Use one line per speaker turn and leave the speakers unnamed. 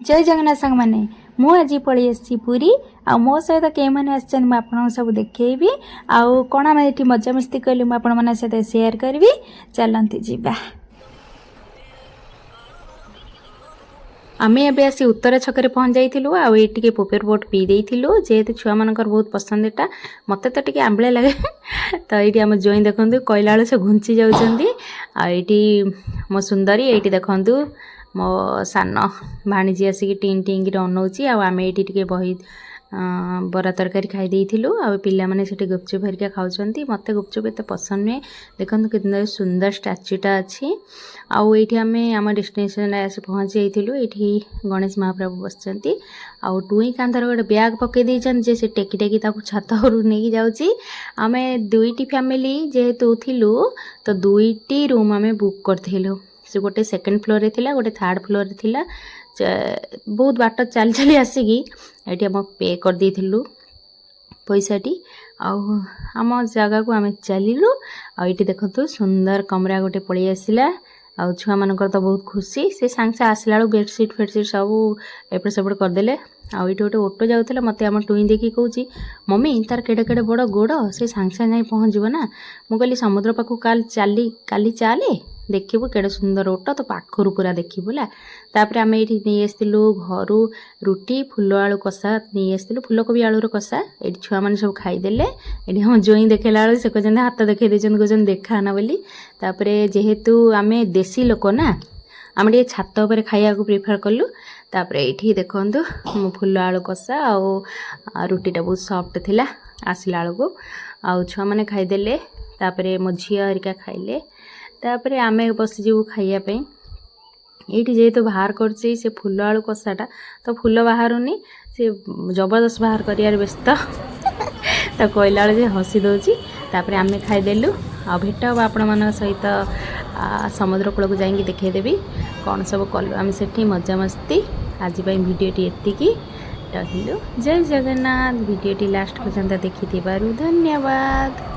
जय जगन्नाथ सांग मैंने मु आज पलि आसी पुरी आ मो सहित कई मैंने आपन सब देखी आउ कौन आम ये मजामस्ती कलु मुझे सहित सेयार करी चलती जावा। आम ए आसी उत्तर छक पहुँच जाइलु आए पोपेर बोट पी देलु जेहेतु छुआ मान बहुत पसंद एटा मत तो टे आंबले लगे तो ये आम जोई देखु कहला बेलू से घुंची जाती मो सुंदरी ये देखु मो सान भाणीजी आसिक टीन टीन अनाऊँगी आम ये बही बरा तरकारी खाई देलु आ पिला माने सेठी गुपचुप हरिका खाऊँ मत गुपचुप एत पसंद नुहे देखो कितना सुंदर स्टाच्यूटा अच्छी आउ ये आम आम डेस्टिनेशन आस पहुँची जाइलु ये गणेश महाप्रभु बसचंती आउ टुई कांधर गोटे ब्याग पकई देछन जे से टेकी टेकी ताकू छात उपरु नहीं जाउची आमे दुईटी फैमिली जेहेतु थिलु तो दुईटी रूम आमे बुक करथिलु से गोटे सेकेंड फ्लोर रे थिला गोटे थर्ड फ्लोर रे थिला बहुत बाट चली चली आसिकी ये आम पे कर देलु पैसाटी आम जगह को आम चलू आईटी देखो सुंदर कमरा गोटे पलि आसला आ छुआ मान तो बहुत खुशी से सांगे से आसला बेलू बेडसीट फेडसीट सब एपट सेपट करदे आईटी गोटे ऑटो जाऊला मत आम टुई देखी कौची मम्मी तार केड़े केड़े बड़ गोड़ से सांगे सांगे जाई पहुँचब ना मु कहली समुद्र पाखु काली चाले देखू केड़े सुंदर ओटो तो पाखर पूरा देखला तापर आम ये नहीं आसलु घर रुटी फुल आलू कषा नहीं आसलु फुलकोबी आलूर कषा ये छुआ मैंने सब खाईदे ये हम जोई देखला बेलू से कहते हाथ देखई कहते देखाना बोली तापर जेहेतु आम देसी लोक ना आम टे छात उपर खाया प्रिफर कलु तापर ये देखु मो फुल आलू कषा आ रुटीटा बहुत सॉफ्ट थिला आसला बेलू आ छुआ मैंने खाईदे तापर मो झील हरिका खाइले तापर आम बसीजु खाइयापी ये जेहेतु बाहर कर फुल आलू कषाटा तो फुल बाहरुनी से जबरदस्त बाहर कर व्यस्त तो कहला बेले हसी दौची तापर आम खाईदेलु आ भेट हम आपण मान सहित समुद्र कूल को जाइए देखईदेवी कौन सब कलु आम से मजा मस्ती आज भिडटी एतिकी रहिलु। जय जगन्नाथ भिडटी लास्ट पर्यंत देखि धन्यवाद।